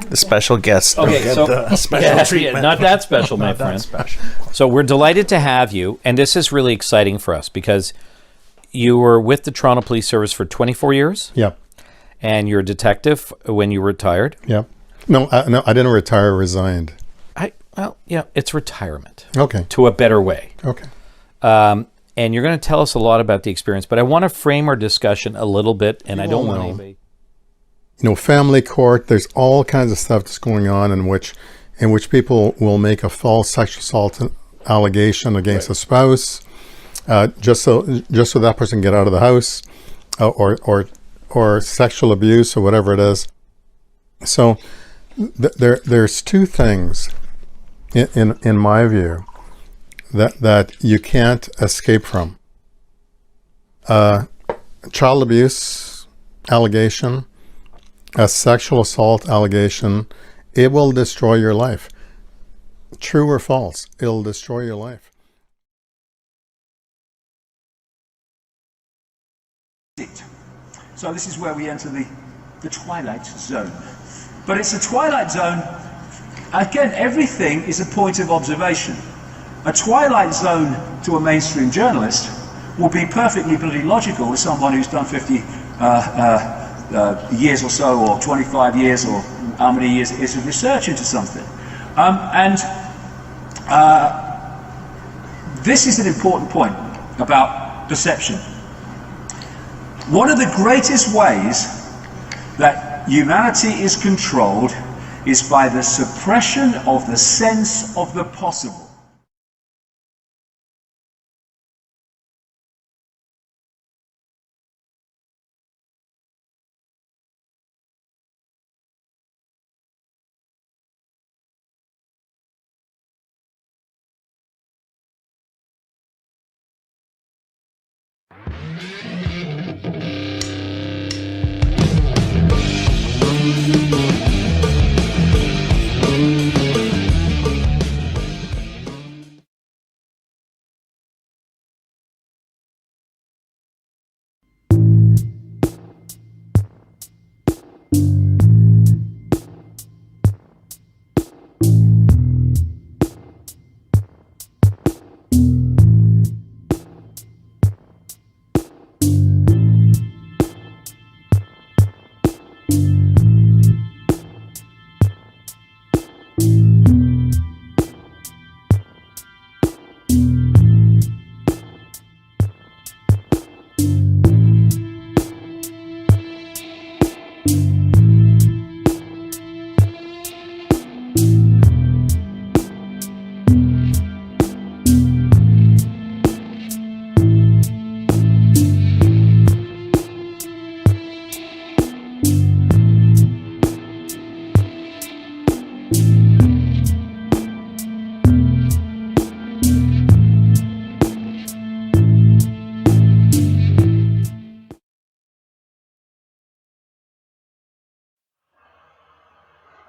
The special guest. Okay, Get so the special treatment. not that special, my Not that friend. special. So we're delighted to have you, and this is really exciting for us because you were with the Toronto Police Service for 24 years. Yep. And you're a detective when you retired. Yep. No, I didn't retire. Resigned. It's retirement. Okay. To a better way. Okay. And you're going to tell us a lot about the experience, but I want to frame our discussion a little bit, and I don't want anybody. Family court. There's all kinds of stuff that's going on in which people will make a false sexual assault allegation against a spouse, just so that person can get out of the house, or sexual abuse or whatever it is. So there's two things in my view that you can't escape from. Child abuse allegation, a sexual assault allegation, it will destroy your life. True or false, it'll destroy your life. So this is where we enter the twilight zone. But it's a twilight zone, again, everything is a point of observation. A twilight zone to a mainstream journalist will be perfectly bloody logical with someone who's done 50 years or so, or 25 years, or how many years it is of research into something. This is an important point about perception. One of the greatest ways that humanity is controlled is by the suppression of the sense of the possible.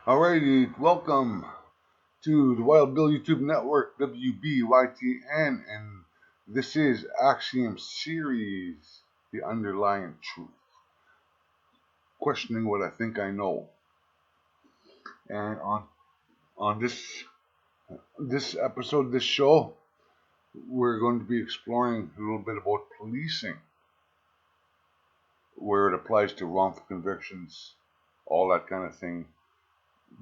Alrighty, welcome to the Wild Bill YouTube Network, WBYTN, and this is Axiom series, The Underlying Truth, questioning what I think I know. And on this episode, this show, we're going to be exploring a little bit about policing, where it applies to wrongful convictions, all that kind of thing,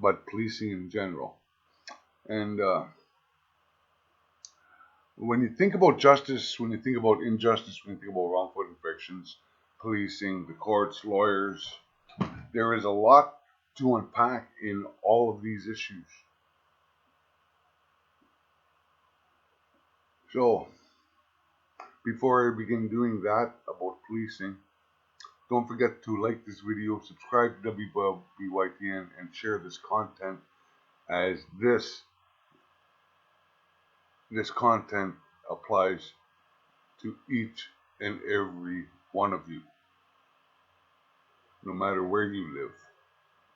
but policing in general. And when you think about justice, when you think about injustice, when you think about wrongful convictions, policing, the courts, lawyers, there is a lot to unpack in all of these issues. So, before I begin doing that about policing, don't forget to like this video, subscribe to WBYTN, and share this content, as this content applies to each and every one of you, no matter where you live,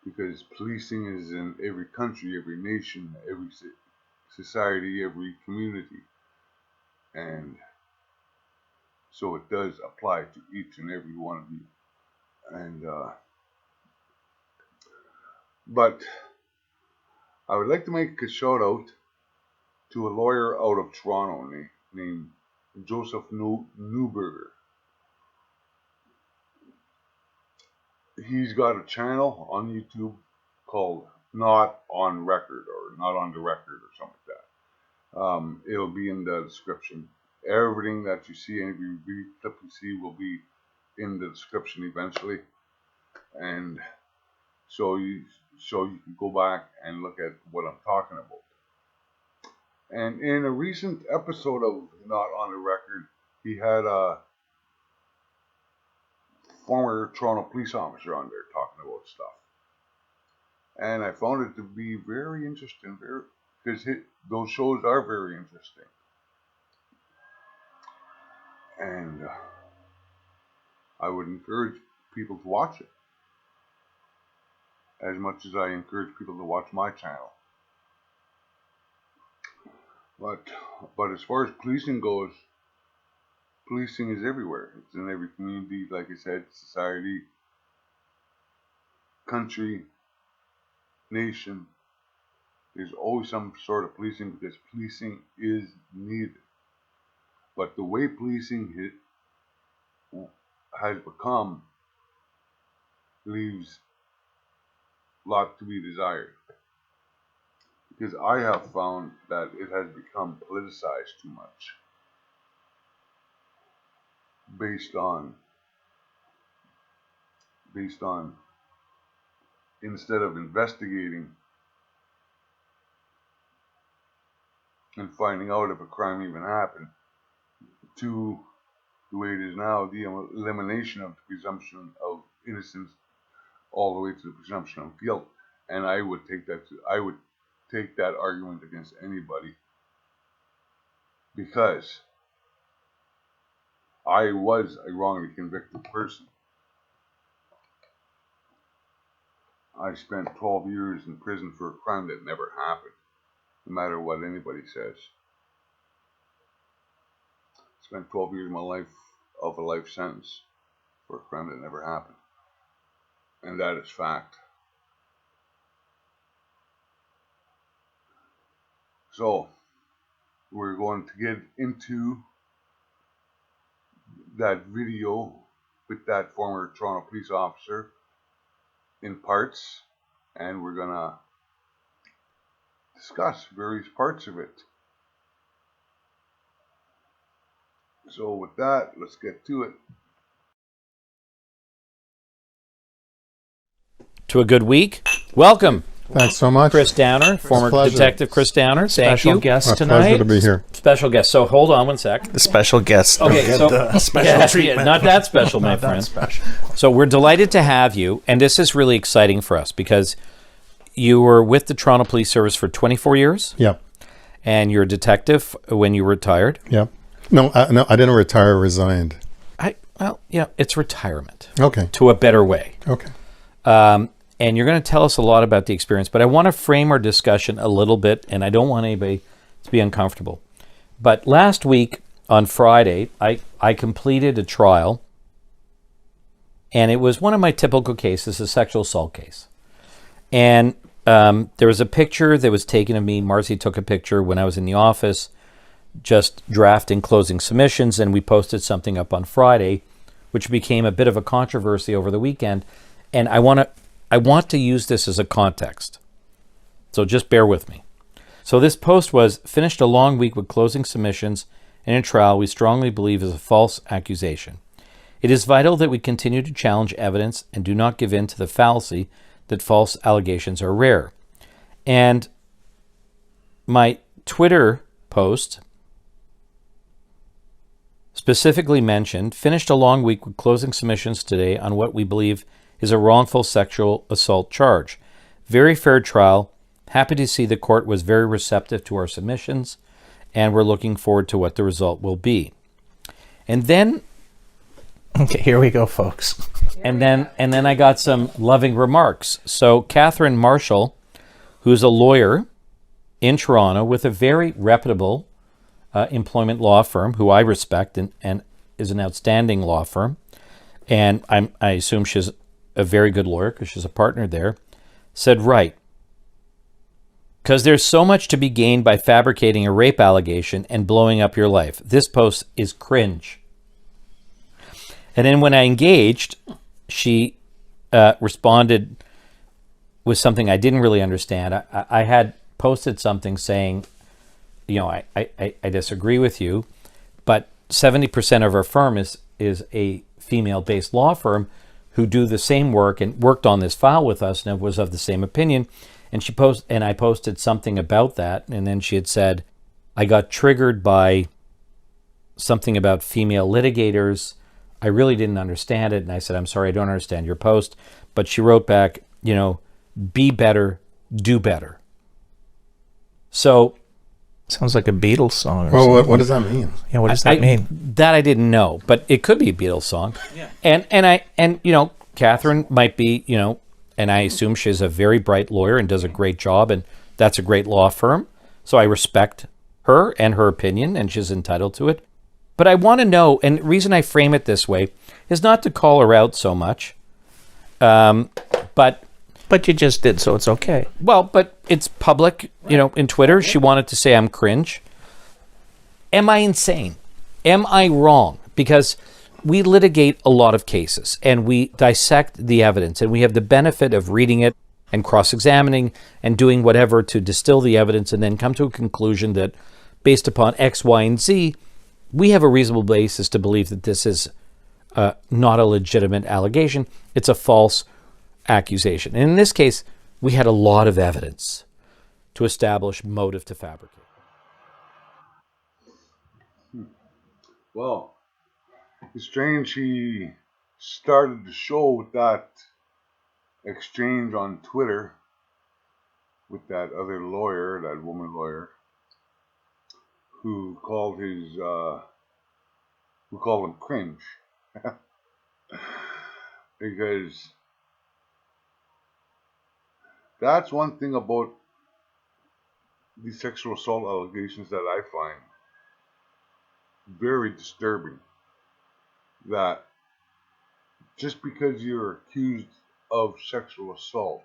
because policing is in every country, every nation, every society, every community, and so it does apply to each and every one of you. And but I would like to make a shout out to a lawyer out of Toronto named Joseph Newberger. He's got a channel on YouTube called Not on Record or Not on the Record or something like that. It'll be in the description. Everything that you see, every clip you see will be in the description eventually. And so you can go back and look at what I'm talking about. And in a recent episode of Not on the Record, he had a former Toronto police officer on there talking about stuff. And I found it to be very interesting, because those shows are very interesting. And I would encourage people to watch it as much as I encourage people to watch my channel. But as far as policing goes, policing is everywhere. It's in every community, like I said, society, country, nation. There's always some sort of policing because policing is needed. But the way policing has become leaves a lot to be desired. Because I have found that it has become politicized too much. Based on instead of investigating and finding out if a crime even happened, to the way it is now, the elimination of the presumption of innocence all the way to the presumption of guilt. And I would take that argument against anybody, because I was a wrongly convicted person. I spent 12 years in prison for a crime that never happened, no matter what anybody says. I spent 12 years of my life of a life sentence for a crime that never happened. And that is fact. So, we're going to get into that video with that former Toronto police officer in parts, and we're gonna discuss various parts of it. So with that, let's get to it. To a good week. Welcome, Thanks so much. Chris Downer, former pleasure. Detective Chris Downer. Thank Special you. guest My tonight. pleasure to be here. Special guest. So hold on one sec. The special guest. Okay, Get so the special treatment. not that special, my Not that friend. special. So we're delighted to have you, and this is really exciting for us because you were with the Toronto Police Service for 24 years, Yep. and you're a detective when you retired. Yep. No, I didn't retire. I resigned. It's retirement Okay. to a better way. Okay. And you're going to tell us a lot about the experience, but I want to frame our discussion a little bit, and I don't want anybody to be uncomfortable. But last week on Friday, I completed a trial, and it was one of my typical cases, a sexual assault case. And there was a picture that was taken of me. Marcy took a picture when I was in the office, just drafting closing submissions, and we posted something up on Friday, which became a bit of a controversy over the weekend. And I want to use this as a context. So just bear with me. So this post was, finished a long week with closing submissions in a trial we strongly believe is a false accusation. It is vital that we continue to challenge evidence and do not give in to the fallacy that false allegations are rare. And my Twitter post specifically mentioned, finished a long week with closing submissions today on what we believe is a wrongful sexual assault charge. Very fair trial. Happy to see the court was very receptive to our submissions, and we're looking forward to what the result will be. And then Okay, here we go, folks. And then I got some loving remarks. So Catherine Marshall, who's a lawyer in Toronto with a very reputable employment law firm, who I respect and is an outstanding law firm, and I assume she's a very good lawyer because she's a partner there, said, right, because there's so much to be gained by fabricating a rape allegation and blowing up your life. This post is cringe. And then when I engaged, she responded with something I didn't really understand. I had posted something saying, you know, I disagree with you, but 70% of our firm is a female-based law firm who do the same work and worked on this file with us and was of the same opinion. And I posted something about that, and then she had said, I got triggered by something about female litigators. I really didn't understand it. And I said, I'm sorry, I don't understand your post. But she wrote back, you know, be better, do better. So Sounds like a Beatles song. Or Well, something. what does that mean? Yeah, what does that mean? That I didn't know, but it could be a Beatles song. Yeah. And you know, Catherine might be, you know, and I assume she's a very bright lawyer and does a great job, and that's a great law firm. So I respect her and her opinion, and she's entitled to it. But I want to know, and the reason I frame it this way is not to call her out so much, but But you just did, so it's okay. well, but it's public, you know, in Twitter. She wanted to say I'm cringe. Am I insane? Am I wrong? Because we litigate a lot of cases and we dissect the evidence, and we have the benefit of reading it and cross-examining and doing whatever to distill the evidence and then come to a conclusion that based upon X, Y, and Z, we have a reasonable basis to believe that this is not a legitimate allegation. It's a false accusation. And in this case, we had a lot of evidence to establish motive to fabricate. Well, it's strange he started the show with that exchange on Twitter with that other lawyer, that woman lawyer, who called him cringe. Because that's one thing about these sexual assault allegations that I find very disturbing. That just because you're accused of sexual assault,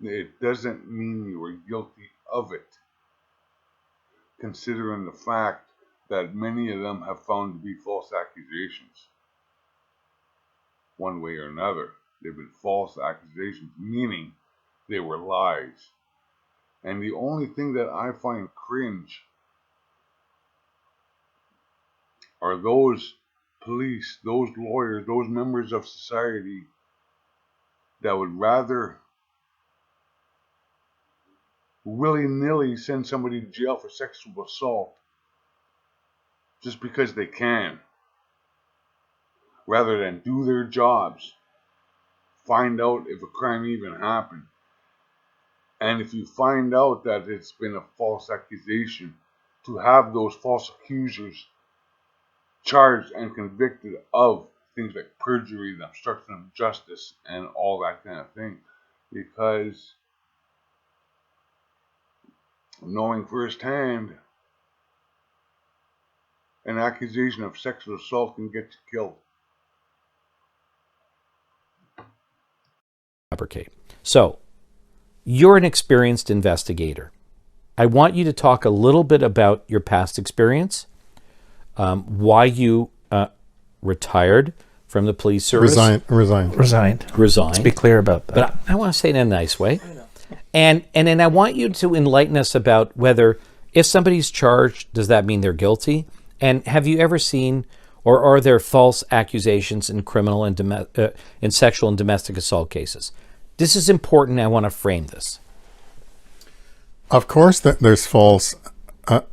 it doesn't mean you were guilty of it, considering the fact that many of them have found to be false accusations. One way or another, they've been false accusations, meaning they were lies. And the only thing that I find cringe are those police, those lawyers, those members of society that would rather willy-nilly send somebody to jail for sexual assault just because they can, rather than do their jobs, find out if a crime even happened. And if you find out that it's been a false accusation, to have those false accusers charged and convicted of things like perjury and obstruction of justice and all that kind of thing. Because knowing firsthand, an accusation of sexual assault can get you killed. Fabricate. So, you're an experienced investigator. I want you to talk a little bit about your past experience, why you retired from the police service. Resigned. Let's be clear about that. But I want to say it in a nice way. And then I want you to enlighten us about whether, if somebody's charged, does that mean they're guilty? And have you ever seen, or are there false accusations in criminal and in sexual and domestic assault cases? This is important. I want to frame this. Of course, there's false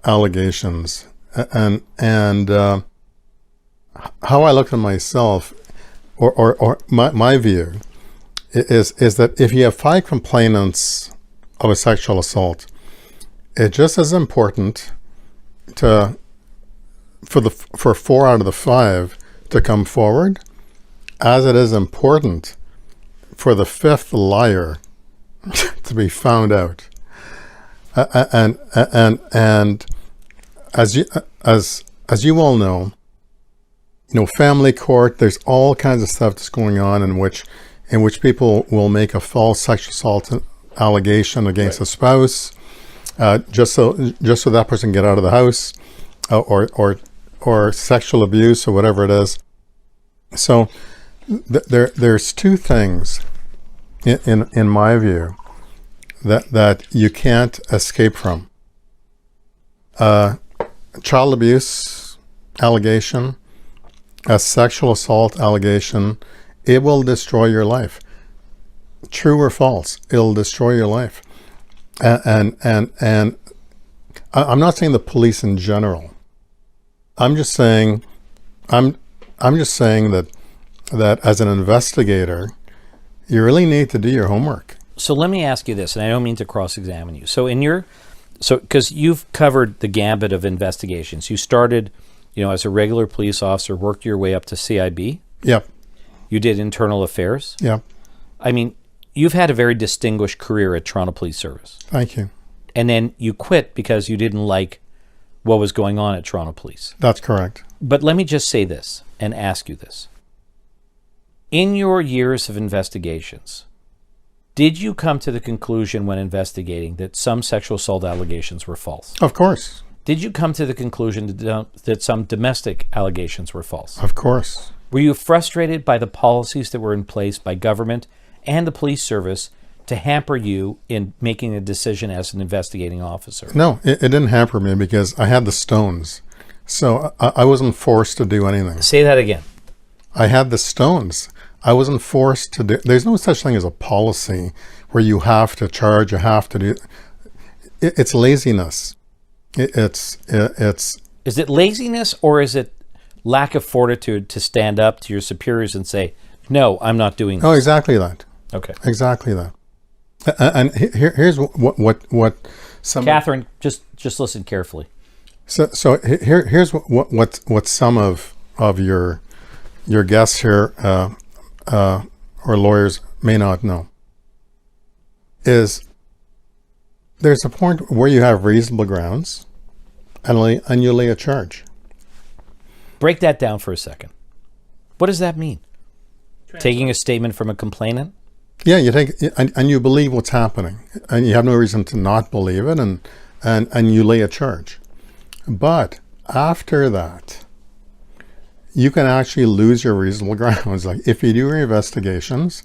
allegations, and how I look at myself, or my view, is that if you have 5 complainants of a sexual assault, it's just as important for 4 out of the 5 to come forward as it is important for the 5th liar to be found out. And as you all know, family court, there's all kinds of stuff that's going on in which people will make a false sexual assault allegation against a spouse, just so that person can get out of the house, or sexual abuse or whatever it is. So there's two things in my view that you can't escape from. Child abuse allegation, a sexual assault allegation, it will destroy your life. True or false, it'll destroy your life. And I'm not saying the police in general. I'm just saying that as an investigator, you really need to do your homework. So let me ask you this, and I don't mean to cross-examine you. So because you've covered the gambit of investigations. You started, as a regular police officer, worked your way up to CIB. Yep. You did internal affairs. Yep. I mean, you've had a very distinguished career at Toronto Police Service. Thank you. And then you quit because you didn't like what was going on at Toronto Police. That's correct. But let me just say this and ask you this. In your years of investigations, did you come to the conclusion when investigating that some sexual assault allegations were false? Of course. Did you come to the conclusion that some domestic allegations were false? Of course. Were you frustrated by the policies that were in place by government and the police service to hamper you in making a decision as an investigating officer? No, it didn't hamper me because I had the stones. So I wasn't forced to do anything. Say that again. I had the stones. I wasn't forced to do. There's no such thing as a policy where you have to charge, you have to do. It's laziness. It's. Is it laziness or is it lack of fortitude to stand up to your superiors and say, no, I'm not doing this? Oh, exactly that. Okay. Exactly that. And here's what some. Catherine, just listen carefully. So here's what some of your guests here or lawyers may not know is there's a point where you have reasonable grounds and you lay a charge. Break that down for a second. What does that mean? Taking a statement from a complainant? Yeah, you take and you believe what's happening, and you have no reason to not believe it, and you lay a charge. But after that, you can actually lose your reasonable grounds. Like if you do your investigations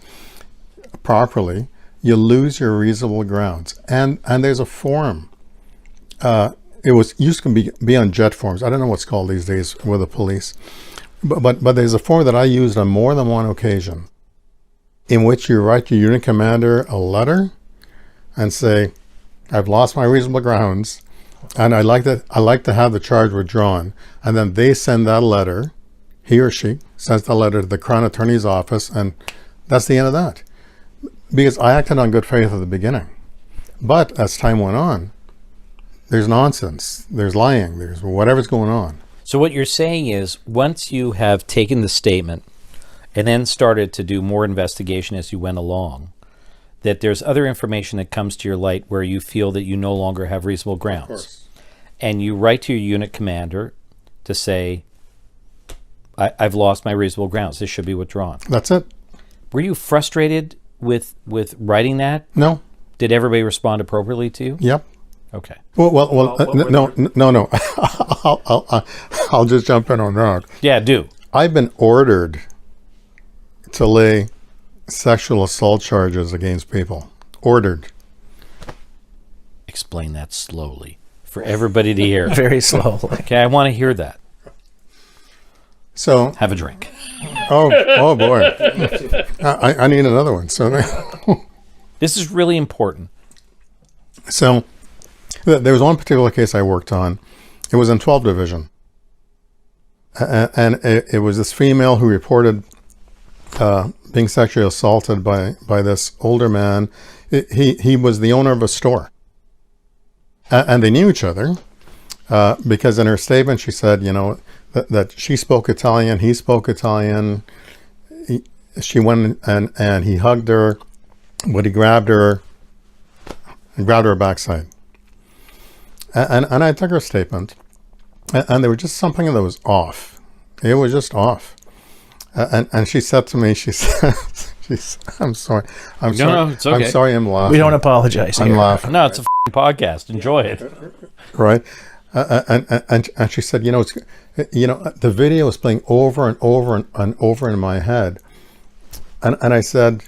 properly, you lose your reasonable grounds. And there's a form. It used to be on jet forms. I don't know what's called these days with the police. But there's a form that I used on more than one occasion in which you write your unit commander a letter and say, I've lost my reasonable grounds and I like to have the charge withdrawn. And then they send that letter, he or she sends the letter to the Crown Attorney's office, and that's the end of that. Because I acted on good faith at the beginning. But as time went on, there's nonsense, there's lying, there's whatever's going on. So what you're saying is once you have taken the statement and then started to do more investigation as you went along, that there's other information that comes to your light where you feel that you no longer have reasonable grounds. Of course. And you write to your unit commander to say, I've lost my reasonable grounds. This should be withdrawn. That's it. Were you frustrated with writing that? No. Did everybody respond appropriately to you? Yep. Okay. Well. No. I'll just jump in on that. Yeah, do. I've been ordered to lay sexual assault charges against people. Ordered. Explain that slowly for everybody to hear. Very slowly. Okay, I want to hear that. So have a drink. Oh boy. I need another one. So this is really important. So there was one particular case I worked on. It was in 12th Division. And it was this female who reported being sexually assaulted by this older man. He was the owner of a store. And they knew each other because in her statement she said, that she spoke Italian, he spoke Italian. She went and he hugged her, but he grabbed her backside. And I took her statement, and there was just something that was off. It was just off. And she said to me, she I'm sorry. I'm No, sorry. no, it's okay. I'm sorry. I'm laughing. We don't apologize I'm here. laughing. No, it's a podcast. Enjoy it. Right. And she said, the video is playing over and over and over in my head. And I said,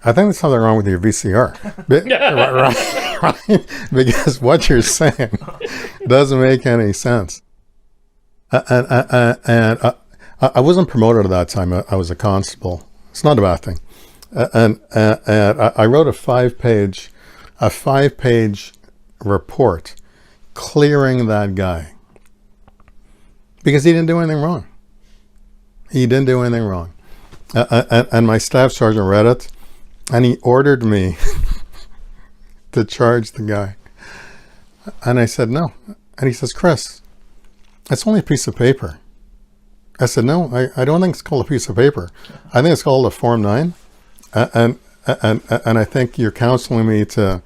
I think there's something wrong with your VCR. Right? Because what you're saying doesn't make any sense. And I wasn't promoted at that time. I was a constable. It's not a bad thing. And I wrote a five-page report clearing that guy because he didn't do anything wrong. He didn't do anything wrong. And my staff sergeant read it, and he ordered me to charge the guy. And I said, no. And he says, Chris, it's only a piece of paper. I said, no, I don't think it's called a piece of paper. I think it's called a Form 9. And I think you're counseling me to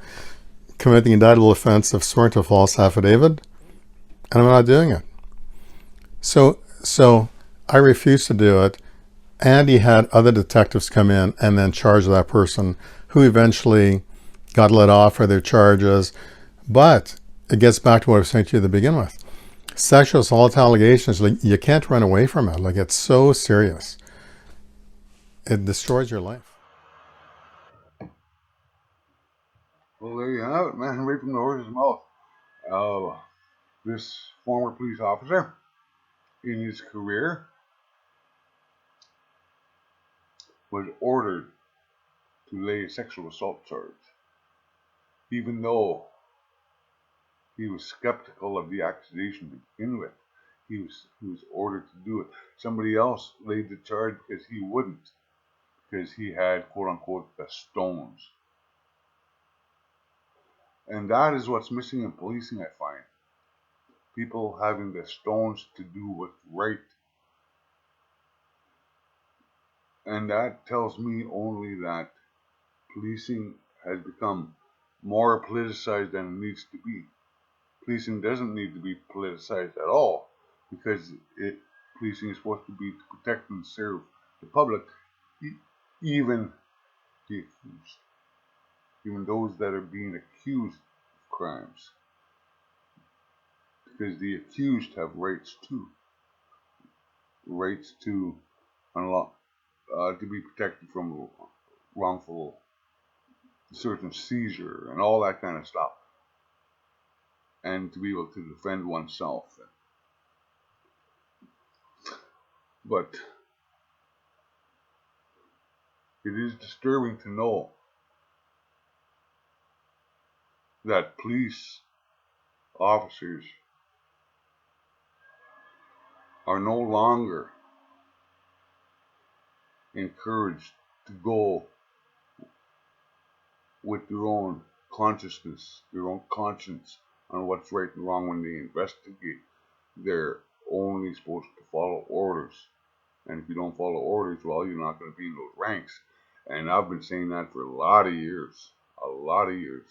commit the indictable offense of swearing to a false affidavit, and I'm not doing it. So I refused to do it, and he had other detectives come in and then charge that person, who eventually got let off for their charges. But it gets back to what I was saying to you to begin with. Sexual assault allegations, like, you can't run away from it. Like, it's so serious. It destroys your life. Well, there you have it, man. Right from the horse's mouth. This former police officer, in his career, was ordered to lay a sexual assault charge, even though he was skeptical of the accusation to begin with. He was ordered to do it. Somebody else laid the charge because he wouldn't, because he had, quote unquote, the stones. And that is what's missing in policing, I find. People having the stones to do what's right. And that tells me only that policing has become more politicized than it needs to be. Policing doesn't need to be politicized at all, because policing is supposed to be to protect and serve the public, even the accused. Even those that are being accused of crimes. Because the accused have rights too. Rights to be protected from wrongful search and seizure and all that kind of stuff. And to be able to defend oneself. But it is disturbing to know that police officers are no longer encouraged to go with their own consciousness, their own conscience on what's right and wrong when they investigate. They're only supposed to follow orders. And if you don't follow orders, well, you're not going to be in those ranks. And I've been saying that for a lot of years. A lot of years.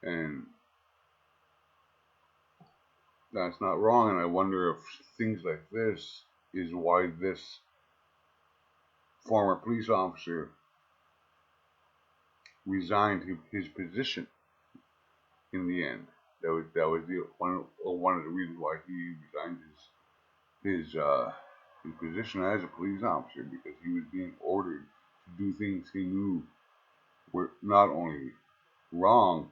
And that's not wrong, and I wonder if things like this is why this former police officer resigned his position in the end. That was one of the reasons why he resigned his position as a police officer, because he was being ordered to do things he knew were not only wrong,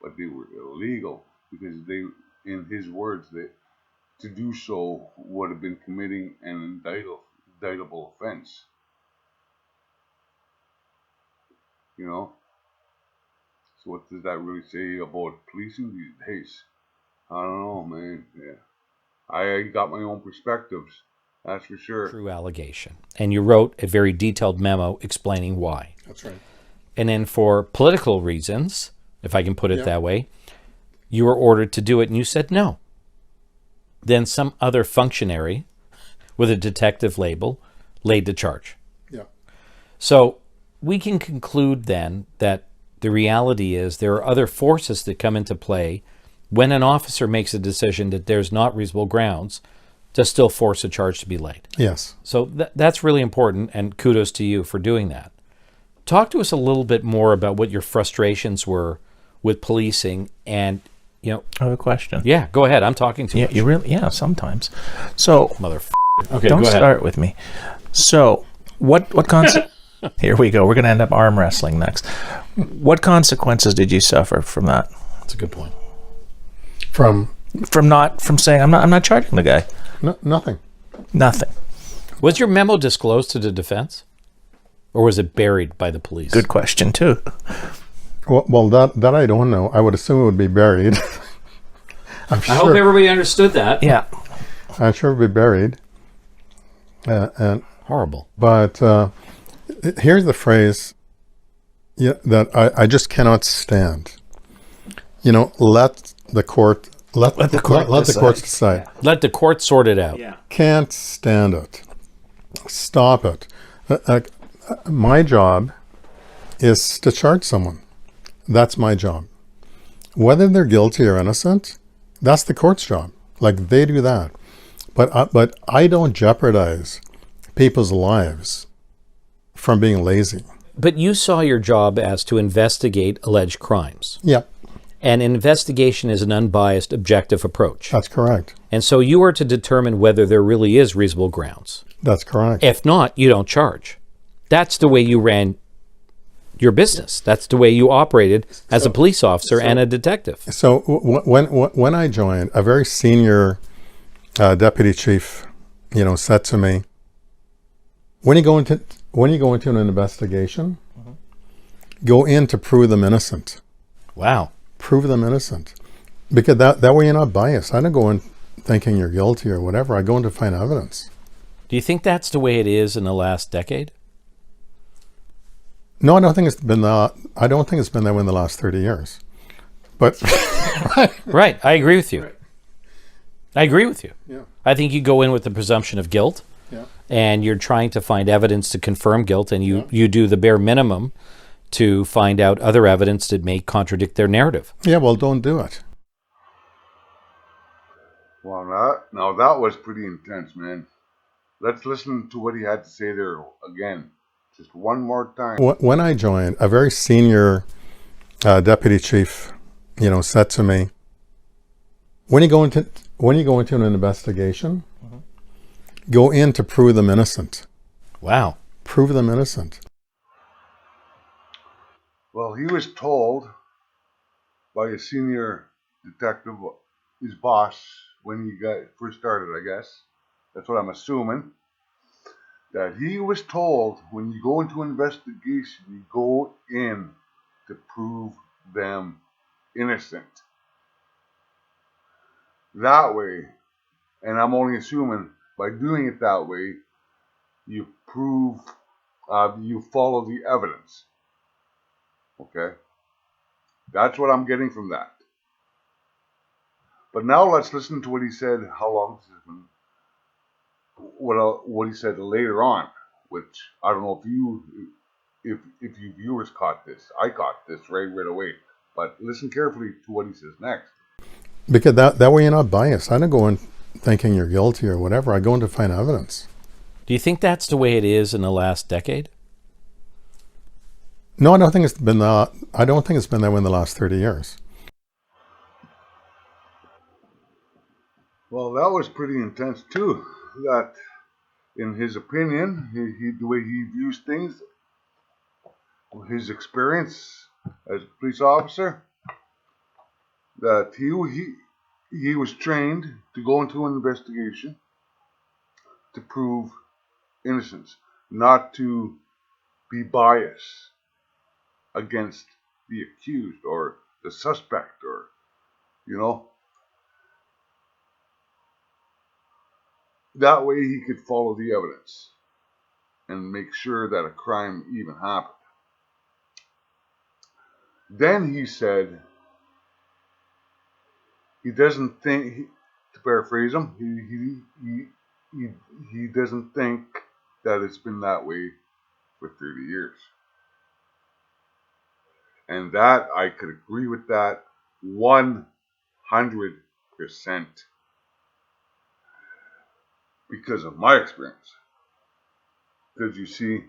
but they were illegal, because they, in his words, that to do so would have been committing an indictable offense. You know? So what does that really say about policing these days? I don't know, man. Yeah. I got my own perspectives, that's for sure. True allegation. And you wrote a very detailed memo explaining why. That's right. And then for political reasons, if I can put it that way, you were ordered to do it and you said no. Then some other functionary with a detective label laid the charge. Yeah. So we can conclude then that the reality is there are other forces that come into play when an officer makes a decision that there's not reasonable grounds to still force a charge to be laid. Yes. So that's really important, and kudos to you for doing that. Talk to us a little bit more about what your frustrations were with policing, and I have a question. Yeah, go ahead. I'm talking to you. You really? Yeah, sometimes. So, Okay, don't go ahead. start with me. So, what Here we go. We're going to end up arm wrestling next. What consequences did you suffer from that? That's a good point. From saying I'm not charging the guy. nothing. Nothing. Was your memo disclosed to the defense, or was it buried by the police? Good question too. Well, that I don't know. I would assume it would be buried. I hope everybody understood that. Yeah. I'm sure it would be buried. And Horrible. But here's the phrase that I just cannot stand. Let the courts decide. Yeah. Let the court sort it out. Yeah. Can't stand it. Stop it. My job is to charge someone. That's my job. Whether they're guilty or innocent, that's the court's job. Like, they do that. But I don't jeopardize people's lives from being lazy. But you saw your job as to investigate alleged crimes. Yeah, And investigation is an unbiased, objective approach. that's correct. And so you are to determine whether there really is reasonable grounds. That's correct. If not, you don't charge. That's the way you ran your business. That's the way you operated as a police officer and a detective. So when I joined, a very senior deputy chief, said to me, when you go into an investigation, go in to prove them innocent. Wow. Prove them innocent, because that way you're not biased. I don't go in thinking you're guilty or whatever. I go in to find evidence. Do you think that's the way it is in the last decade? No, I don't think it's been that. I don't think it's been that way in the last 30 years. But Right. I agree with you. I agree with you. Yeah. I think you go in with the presumption of guilt, and you're trying to find evidence to confirm guilt, and you do the bare minimum to find out other evidence that may contradict their narrative. Yeah, well, don't do it. Well, that was pretty intense, man. Let's listen to what he had to say there again, just one more time. When I joined, a very senior deputy chief, said to me, when you go into an investigation, go in to prove them innocent. Wow. Prove them innocent. Well, he was told by a senior detective, his boss, when he first started, I guess. That's what I'm assuming. That he was told, when you go into an investigation, you go in to prove them innocent. That way, and I'm only assuming, by doing it that way, you prove, you follow the evidence. Okay? That's what I'm getting from that. But now let's listen to what he said, how long this has been, what he said later on, which I don't know if you viewers caught this. I caught this right away. But listen carefully to what he says next. Because that way you're not biased. I don't go in thinking you're guilty or whatever. I go in to find evidence. Do you think that's the way it is in the last decade? No, I don't think it's been that. I don't think it's been that way in the last 30 years. Well, that was pretty intense too. That, in his opinion, the way he views things, his experience as a police officer, that he was trained to go into an investigation to prove innocence, not to be biased against the accused or the suspect, or that way he could follow the evidence and make sure that a crime even happened. Then he said he doesn't think, to paraphrase him, he doesn't think that it's been that way for 30 years. And that, I could agree with that 100%. because of my experience. Because you see,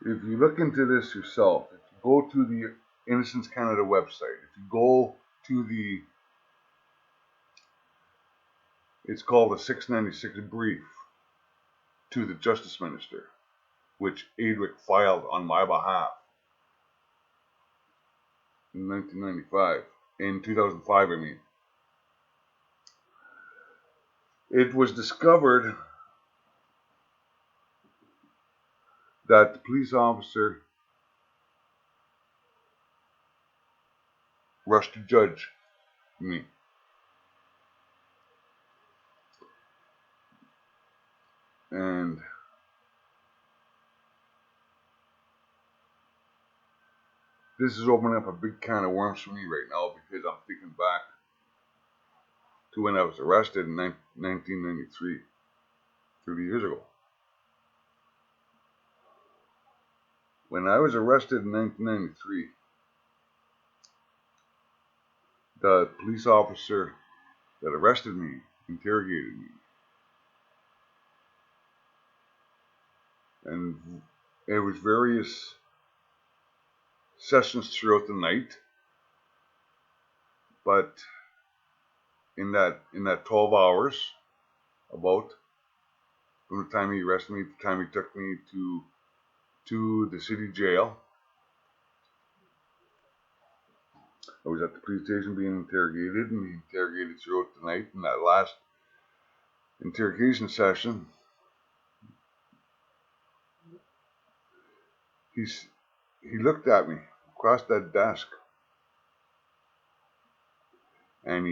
if you look into this yourself, if you go to the Innocence Canada website, if you go to it's called a 696 brief to the Justice Minister, which Adric filed on my behalf in 1995, in 2005, I mean. It was discovered that the police officer rushed to judge me. And this is opening up a big can of worms for me right now, because I'm thinking back to when I was arrested in 1993, 30 years ago. When I was arrested in 1993, the police officer that arrested me interrogated me. And it was various sessions throughout the night, but in that 12 hours, about from the time he arrested me to the time he took me to the city jail, I was at the police station being interrogated, and he interrogated throughout the night. In that last interrogation session, he looked at me across that desk, and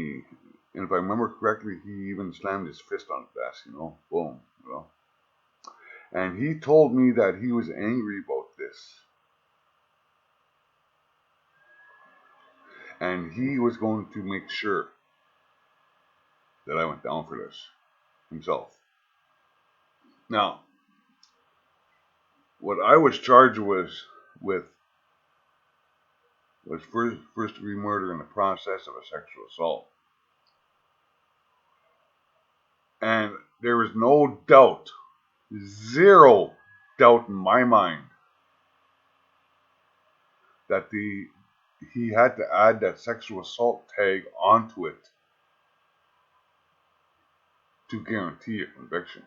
if I remember correctly, he even slammed his fist on the desk, boom, and he told me that he was angry about this, and he was going to make sure that I went down for this himself. Now, what I was charged with was first degree murder in the process of a sexual assault. And there was no doubt, zero doubt in my mind, that he had to add that sexual assault tag onto it to guarantee a conviction.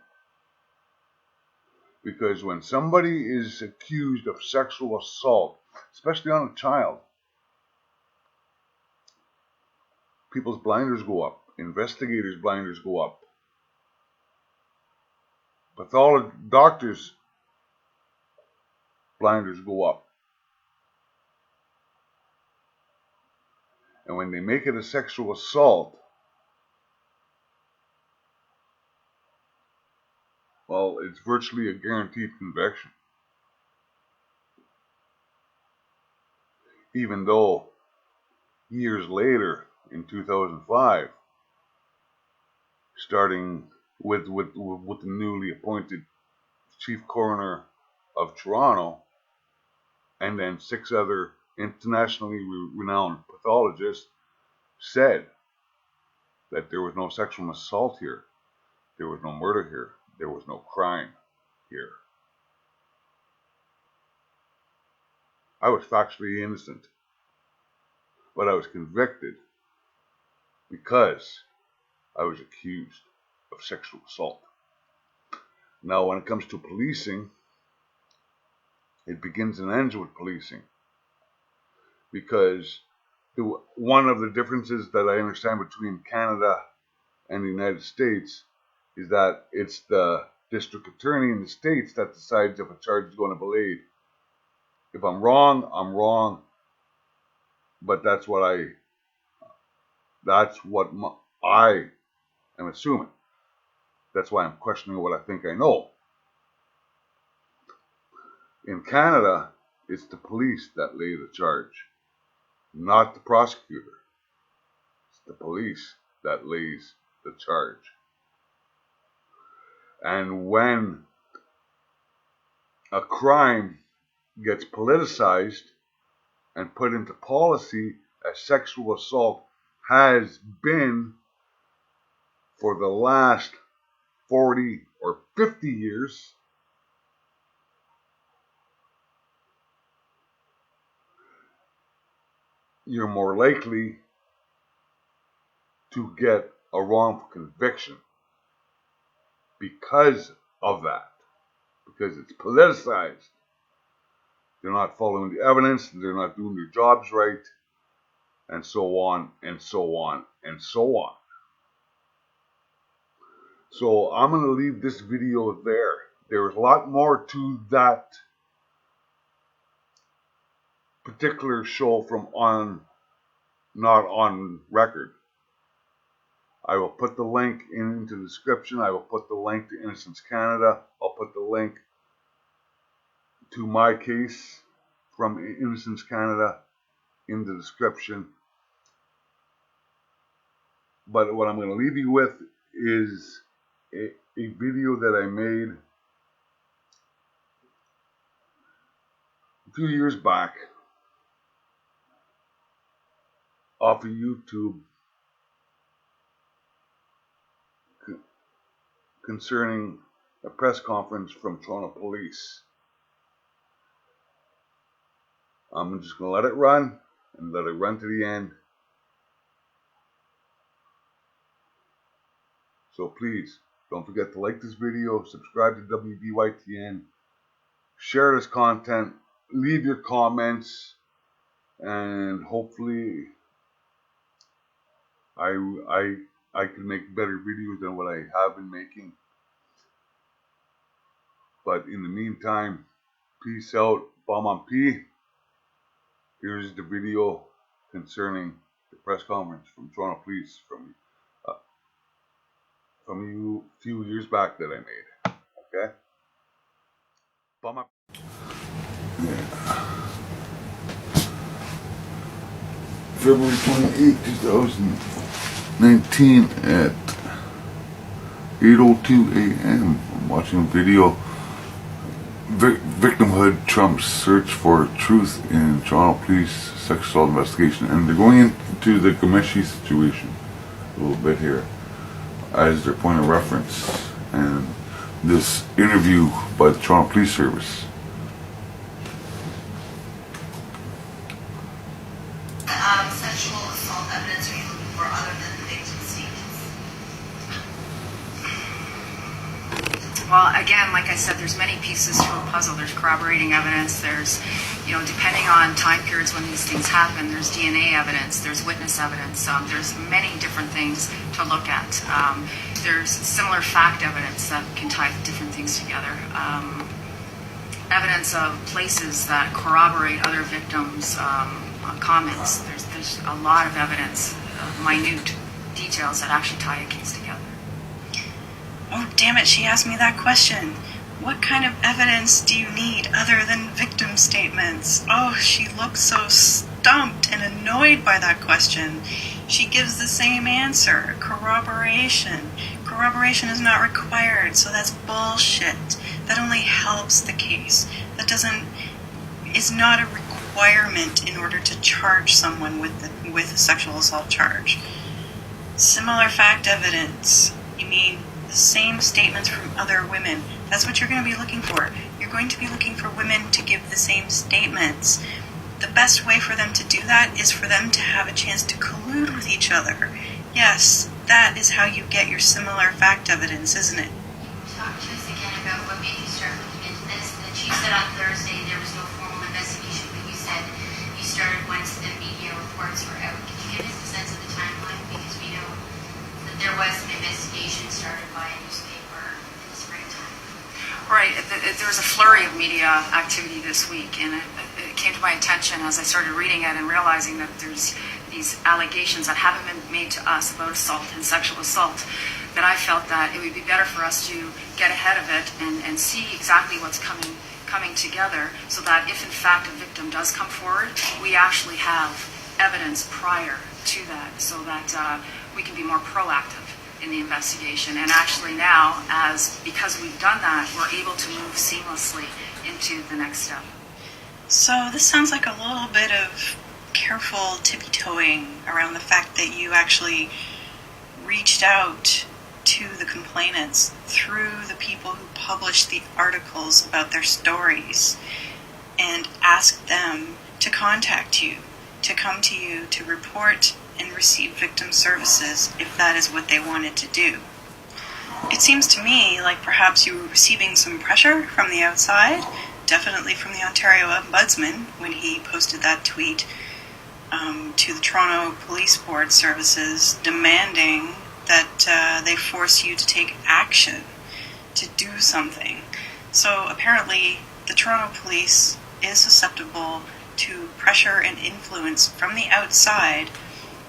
Because when somebody is accused of sexual assault, especially on a child, people's blinders go up, investigators' blinders go up, doctors' blinders go up. And when they make it a sexual assault, well, it's virtually a guaranteed conviction. Even though years later, in 2005, starting with the newly appointed chief coroner of Toronto, and then 6 other internationally renowned pathologists said that there was no sexual assault here, there was no murder here, there was no crime here. I was factually innocent, but I was convicted because I was accused of sexual assault. Now, when it comes to policing, it begins and ends with policing, because one of the differences that I understand between Canada and the United States is that it's the district attorney in the States that decides if a charge is going to be laid. If I'm wrong, I'm wrong, but that's what I am assuming. That's why I'm questioning what I think I know. In Canada, it's the police that lay the charge, not the prosecutor. It's the police that lays the charge. And when a crime gets politicized and put into policy as sexual assault has been for the last 40 or 50 years, you're more likely to get a wrongful conviction because of that, because it's politicized. They're not following the evidence, they're not doing their jobs right, and so on, and so on, and so on. So I'm going to leave this video there. There's a lot more to that particular show from Not On Record. I will put the link into the description. I will put the link to Innocence Canada. I'll put the link to my case from Innocence Canada in the description. But what I'm going to leave you with is a video that I made a few years back off of YouTube concerning a press conference from Toronto Police. I'm just going to let it run and let it run to the end. So please, don't forget to like this video, subscribe to WBYTN, share this content, leave your comments, and hopefully I can make better videos than what I have been making. But in the meantime, peace out, Bomb on P. Here's the video concerning the press conference from Toronto Police from a few years back that I made. Okay? Bomb on. February 28, 2019 at 8:02 a.m. I'm watching a video. Victimhood trumps search for truth in Toronto Police sexual assault investigation. And they're going into the Gameshi situation a little bit here as their point of reference. And this interview by the Toronto Police Service. Sexual assault evidence are you looking for other than the victim's statements? Well, again, like I said, there's many pieces to a puzzle. There's corroborating evidence. There's, depending on time periods when these things happen, there's DNA evidence. There's witness evidence. There's many different things to look at. There's similar fact evidence that can tie different things together. Evidence of places that corroborate other victims' comments. There's a lot of evidence, minute details that actually tie a case together. Oh, damn it, she asked me that question. What kind of evidence do you need other than victim statements? Oh, she looks so stumped and annoyed by that question. She gives the same answer. Corroboration. Corroboration is not required, so that's bullshit. That only helps the case. That is not a requirement in order to charge someone with a sexual assault charge. Similar fact evidence. You mean the same statements from other women. That's what you're going to be looking for. You're going to be looking for women to give the same statements. The best way for them to do that is for them to have a chance to collude with each other. Yes, that is how you get your similar fact evidence, isn't it? Talk to us again about what made you start looking into this. That you said on Thursday there was no formal investigation, but you said you started once the media reports were out. Can you give us a sense of the timeline? Because we know that there was an investigation started by a newspaper in the springtime. Right. There was a flurry of media activity this week, and it came to my attention as I started reading it and realizing that there's these allegations that haven't been made to us about assault and sexual assault, that I felt that it would be better for us to get ahead of it and see exactly what's coming together, so that if in fact a victim does come forward, we actually have evidence prior to that, so that we can be more proactive in the investigation. And actually now, because we've done that, we're able to move seamlessly into the next step. So this sounds like a little bit of careful tippy-toeing around the fact that you actually reached out to the complainants through the people who published the articles about their stories and asked them to contact you, to come to you, to report and receive victim services if that is what they wanted to do. It seems to me like perhaps you were receiving some pressure from the outside, definitely from the Ontario Ombudsman when he posted that tweet to the Toronto Police Board Services demanding that they force you to take action, to do something. So apparently the Toronto Police is susceptible to pressure and influence from the outside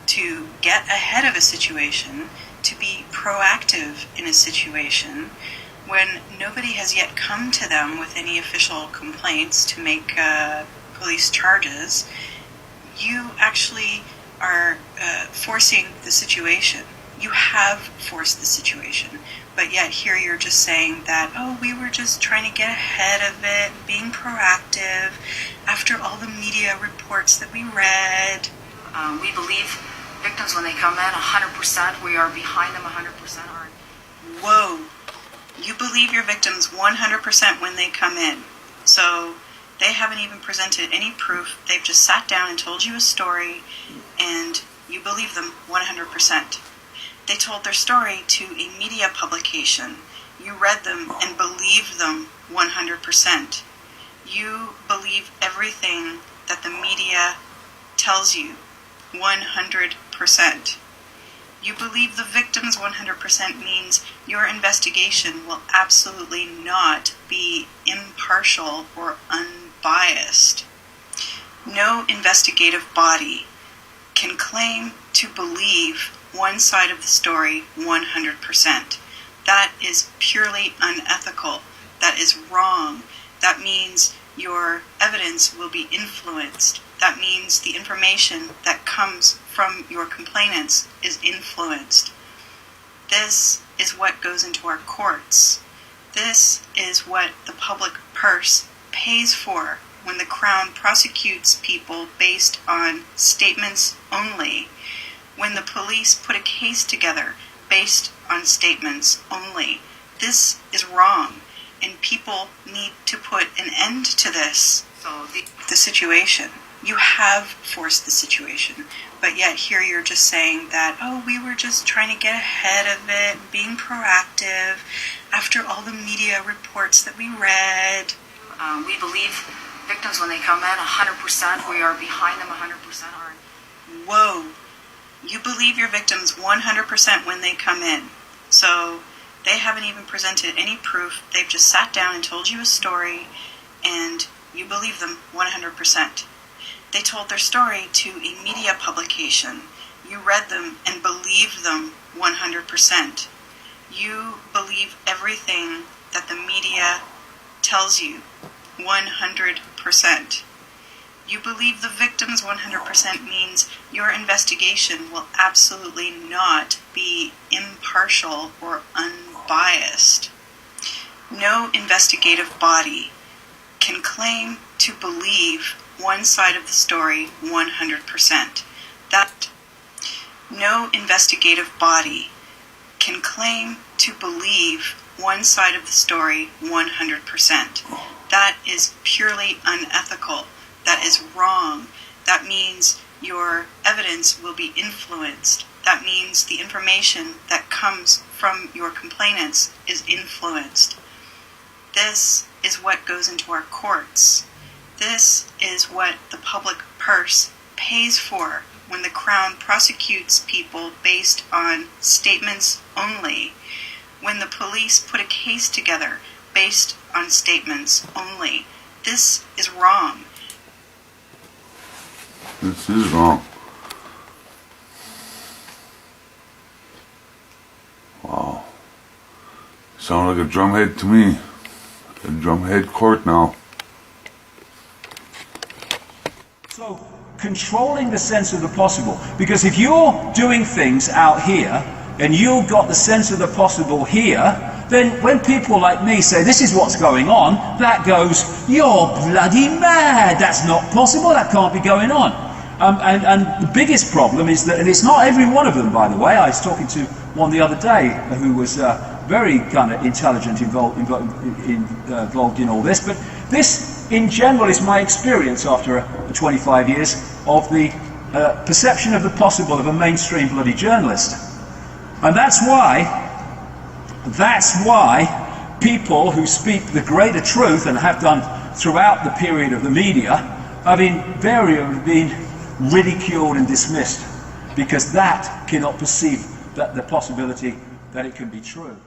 to get ahead of a situation, to be proactive in a situation when nobody has yet come to them with any official complaints to make police charges. You actually are forcing the situation. You have forced the situation, but yet here you're just saying that, oh, we were just trying to get ahead of it, being proactive after all the media reports that we read. We believe victims when they come in 100%. We are behind them 100%. Whoa. You believe your victims 100% when they come in. So they haven't even presented any proof. They've just sat down and told you a story, and you believe them 100%. They told their story to a media publication. You read them and believed them 100%. You believe everything that the media tells you 100%. You believe the victims 100% means your investigation will absolutely not be impartial or unbiased. No investigative body can claim to believe one side of the story 100%. That is purely unethical. That is wrong. That means your evidence will be influenced. That means the information that comes from your complainants is influenced. This is what goes into our courts. This is what the public purse pays for when the Crown prosecutes people based on statements only. When the police put a case together based on statements only. This is wrong, and people need to put an end to this. So the situation. You have forced the situation, but yet here you're just saying that, oh, we were just trying to get ahead of it, being proactive after all the media reports that we read. We believe victims when they come in 100%. We are behind them 100%. Whoa. You believe your victims 100% when they come in. So they haven't even presented any proof. They've just sat down and told you a story, and you believe them 100%. They told their story to a media publication. You read them and believed them 100%. You believe everything that the media tells you 100%. You believe the victims 100% means your investigation will absolutely not be impartial or unbiased. No investigative body can claim to believe one side of the story 100%. No investigative body can claim to believe one side of the story 100%. That is purely unethical. That is wrong. That means your evidence will be influenced. That means the information that comes from your complainants is influenced. This is what goes into our courts. This is what the public purse pays for when the Crown prosecutes people based on statements only. When the police put a case together based on statements only. This is wrong. This is wrong. Wow. Sound like a drumhead to me. A drumhead court now. So, controlling the sense of the possible. Because if you're doing things out here, and you've got the sense of the possible here, then when people like me say this is what's going on, that goes, you're bloody mad, that's not possible, that can't be going on. And the biggest problem is that, and it's not every one of them, by the way. I was talking to one the other day who was very kind of intelligent, involved in all this, but this in general is my experience after 25 years of the perception of the possible of a mainstream bloody journalist. And that's why people who speak the greater truth, and have done throughout the period of the media, have invariably been ridiculed and dismissed, because that cannot perceive that the possibility that it can be true.